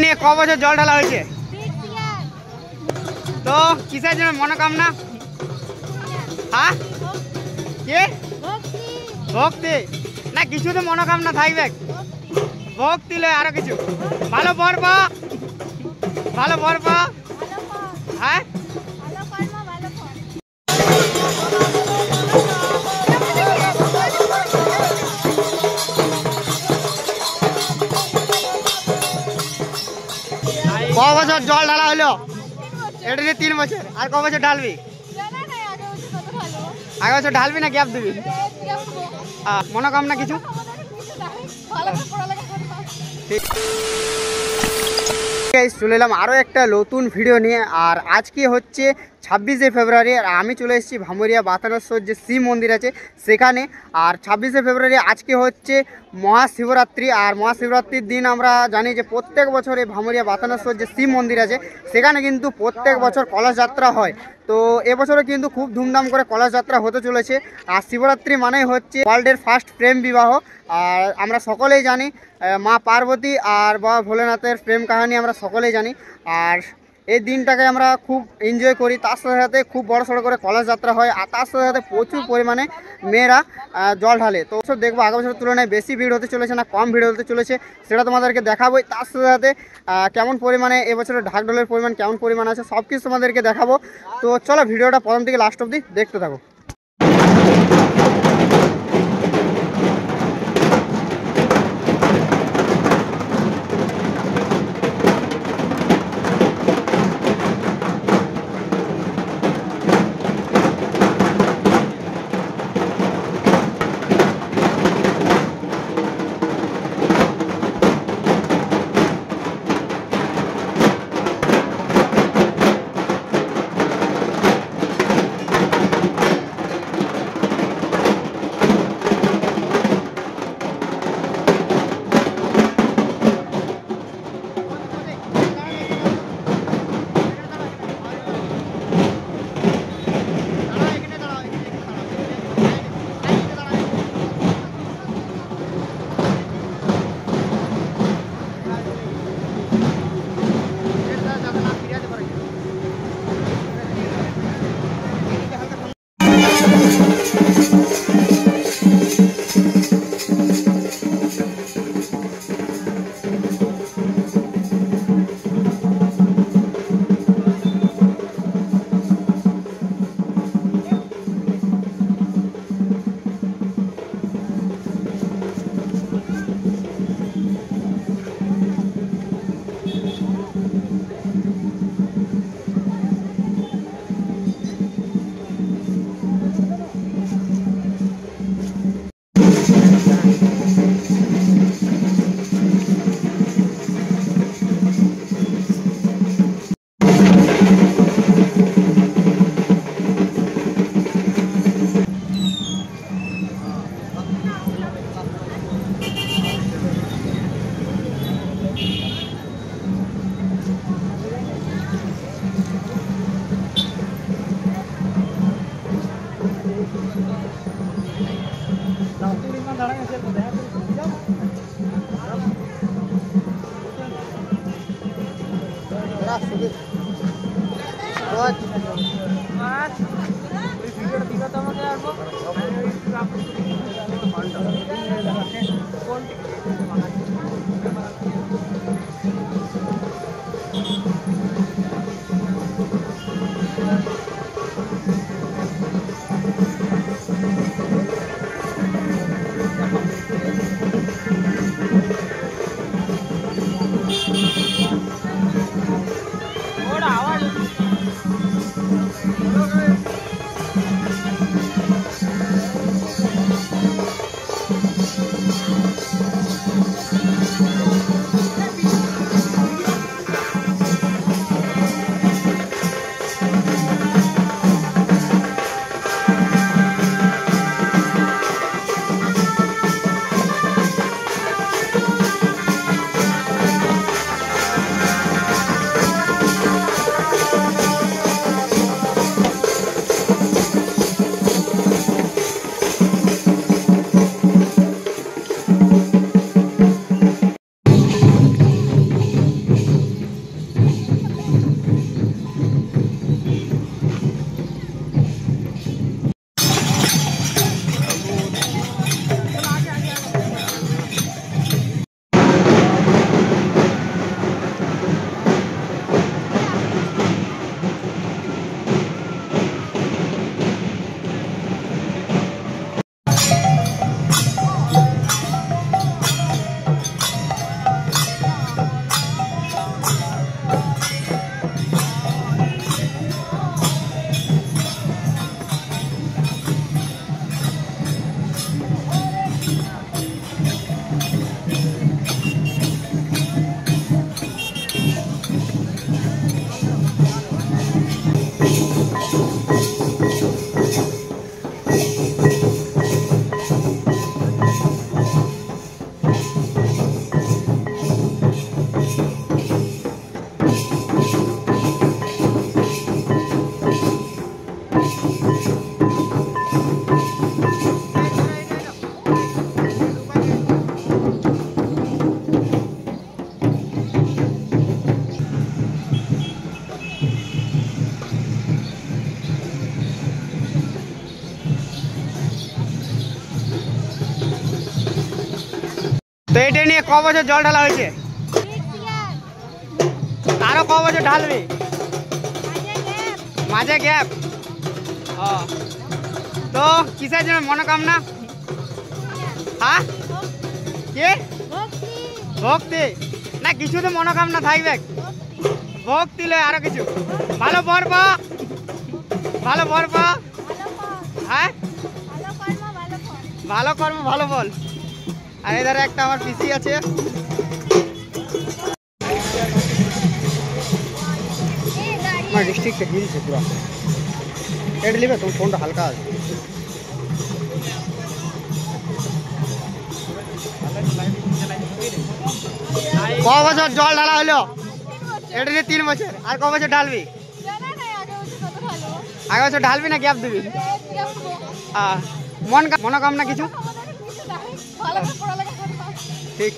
নিয়ে ক বছর জল ঢালা হয়েছে? তো কিসের জন্য মনোকামনা? হ্যাঁ কে? ভক্তি না, কিছু তো মনোকামনা থাকবে। ভক্তি লয় আরো কিছু। ভালো বর পা, ভালো বর পা। হ্যাঁ ক বছর জল ঢালা হলো? এটা নিয়ে 3 বছর। আর ক বছর ঢালবি? আগে বছর ঢালবি না গ্যাপ দিবি? মনোকামনা কিছু? চলে এলাম আরও একটা নতুন ভিডিও নিয়ে। আর আজকে হচ্ছে 26শে ফেব্রুয়ারি, আর আমি চলে এসেছি ভামুরিয়া বাতানেশ্বর যে শিব মন্দির আছে সেখানে। আর 26শে ফেব্রুয়ারি আজকে হচ্ছে মহাশিবরাত্রি। আর মহাশিবরাত্রির দিন আমরা জানি যে প্রত্যেক বছর এই ভামুরিয়া বাতানেশ্বর যে শিব মন্দির আছে সেখানে কিন্তু প্রত্যেক বছর কলস যাত্রা হয়। তো এবছরও কিন্তু খুব ধুমধাম করে কলস যাত্রা হতে চলেছে। আর শিবরাত্রি মানেই হচ্ছে ওয়ার্ল্ডের ফার্স্ট প্রেম বিবাহ। আর আমরা সকলেই জানি মা পার্বতী আর বাবা ভোলেনাথের প্রেম কাহিনী আমরা সকলেই জানি। আর এই দিনটাকে আমরা খুব এনজয় করি। তার সাথে সাথে খুব বড় সড়ো করে কলস যাত্রা হয়। আর তার সাথে সাথে প্রচুর পরিমাণে মেয়েরা জল ঢালে। তো সব দেখবো আগামী বছরের তুলনায় বেশি ভিড় হতে চলেছে না কম ভিড় হতে চলেছে সেটা তোমাদেরকে দেখাবোই। তার সাথে সাথে কেমন পরিমাণে এবছরের ঢাক ঢোলের পরিমাণ কেমন পরিমাণ আছে সব কিছু তোমাদেরকে দেখাবো। তো চলো ভিডিওটা প্রথম থেকে লাস্ট অবধি দেখতে থাকো। এটা নিয়ে ক বছর জল ঢালা হয়েছে? আরো ক বছর ঢালবে? মাঝে গ্যাপ। ও তো কিসের জন্য মনোকামনা? হ্যাঁ কি ভক্তি না কিছু তো মনোকামনা থাকবে। ভক্তি লয় আরো কিছু। ভালো বর পা, ভালো বর পা। হ্যাঁ ভালো কর্ম ভালো বল। আর এধারে একটা আমার পিসি আছে। আমার ডিস্ট্রিক্টে হিলছে পুরো। এটা নেবে তোমার ফোনটা হালকা আছে। ক বছর জল ঢালা হলো? এটা নিয়ে 3 বছর। আর ক বছর ঢালবি? আগে বছর ঢালবি না গ্যাপ দিবি? মনোকামনা কিছু? ঠিক।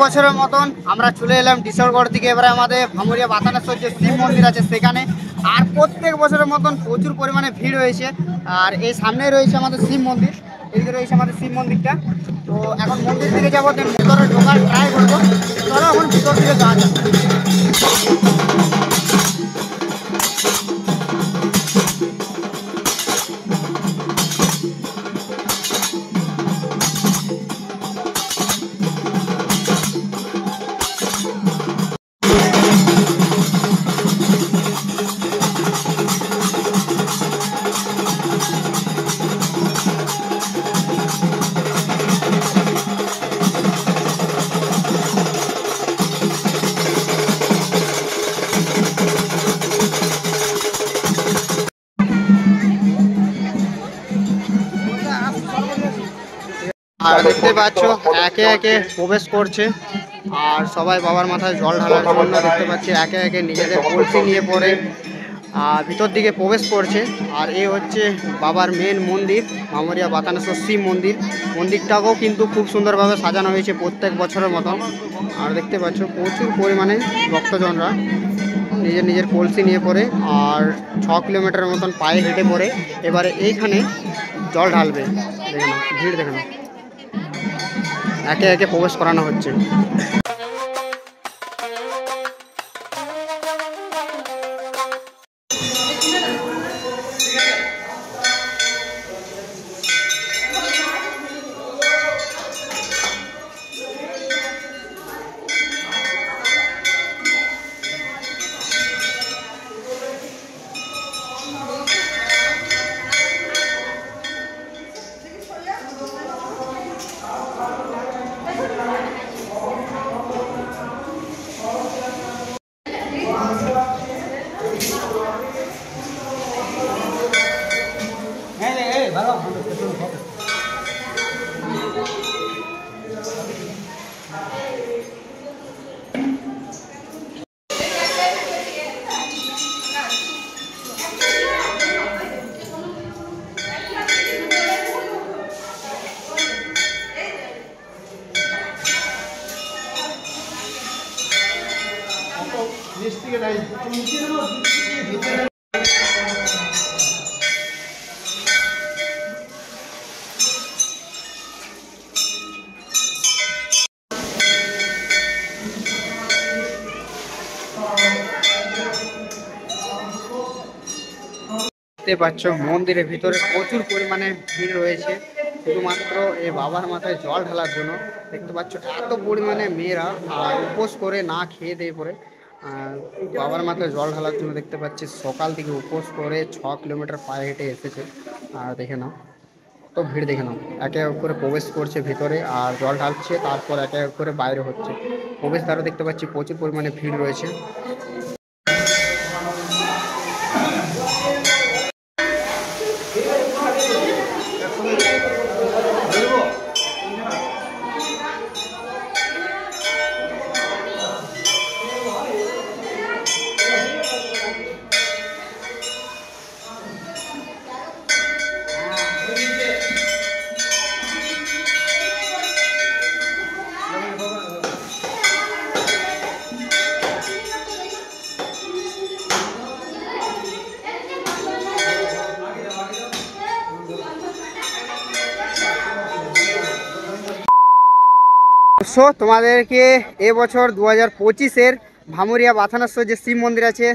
বছরের মতন আমরা চলে এলাম ডিসেম্বর দিকে। এবারে আমাদের ভামুরিয়া বাতানেশ্বর যে শিব মন্দির আছে সেখানে। আর প্রত্যেক বছরের মতন প্রচুর পরিমাণে ভিড় হয়েছে। আর এই সামনেই রয়েছে আমাদের শিব মন্দির, এদিকে রয়েছে আমাদের শিব মন্দিরটা। তো এখন মন্দির দিকে যাবো, ভিতরে ঢোকার ট্রাই করবো। চলো এখন ভিতর দিকে যাওয়া যাক। আর দেখতে পাচ্ছ একে একে প্রবেশ করছে। আর সবাই বাবার মাথায় জল ঢালার জন্য দেখতে পাচ্ছি একে একে নিজেদের কলসি নিয়ে পরে ভিতর দিকে প্রবেশ করছে। আর এই হচ্ছে বাবার মেন মন্দির, ভামুরিয়া বাতানেশ্বর শিব মন্দির। মন্দিরটাকেও কিন্তু খুব সুন্দরভাবে সাজানো হয়েছে প্রত্যেক বছরের মতন। আর দেখতে পাচ্ছ প্রচুর পরিমাণে ভক্তজনরা নিজের নিজের কলসি নিয়ে পড়ে আর 6 কিলোমিটারের মতন পায়ে হেঁটে পড়ে এবারে এইখানে জল ঢালবে। দেখে না ভিড়, দেখে না একে একে প্রবেশ করানো হচ্ছে। দেখতে পাচ্ছ মন্দিরের ভিতরে প্রচুর পরিমাণে ভিড় রয়েছে। শুধুমাত্র এই বাবার মাথায় জল ঢালার জন্য। দেখতে পাচ্ছ এত পরিমাণে মেয়েরা উপোস করে না খেয়ে দিয়ে পরে বাবার মাথায় জল ঢালার জন্য। দেখতে পাচ্ছি সকাল থেকে উপোস করে 6 কিলোমিটার পায়ে হেঁটে এসেছে। আর দেখে নাও কত ভিড়, দেখে নাও একে এক করে প্রবেশ করছে ভিতরে আর জল ঢালছে, তারপর একে এক করে বাইরে হচ্ছে। প্রবেশদ্বারও দেখতে পাচ্ছি প্রচুর পরিমাণে ভিড় রয়েছে। সো তোমাদেরকে এবছর 2025-এর ভামুরিয়া বাথানেশ্বর যে শিব মন্দির আছে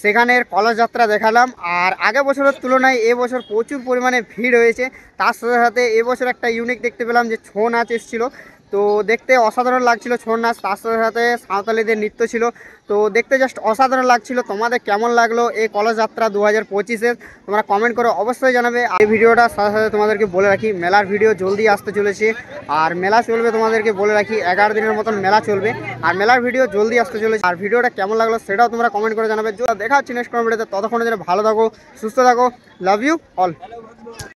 সেখানের কলসযাত্রা দেখালাম। আর আগের বছরের তুলনায় এবছর প্রচুর পরিমাণে ভিড় হয়েছে। তার সাথে সাথে এবছর একটা ইউনিক দেখতে পেলাম যে ছৌ নাচ এসেছিলো, তো দেখতে অসাধারণ লাগছিল ছৌ নাচ। তার সাথে সাথে সাঁওতালিদের নৃত্য ছিল, তো দেখতে জাস্ট অসাধারণ লাগছিল। তোমাদের কেমন লাগলো এই কলসযাত্রা 2025-এর তোমরা কমেন্ট করে অবশ্যই জানাবে। এই ভিডিওটা সাথে সাথে তোমাদেরকে বলে রাখি মেলার ভিডিও জলদি আসতে চলেছে। আর মেলা চলবে, তোমাদেরকে বলে রাখি 11 দিনের মতন মেলা চলবে আর মেলার ভিডিও জলদি আসতে চলেছে। আর ভিডিওটা কেমন লাগলো সেটাও তোমরা কমেন্ট করে জানাবে। দেখা হচ্ছে নেক্সট কোনো ভিডিওতে। ততক্ষণের জন্য ভালো থাকো, সুস্থ থাকো, লাভ ইউ অল।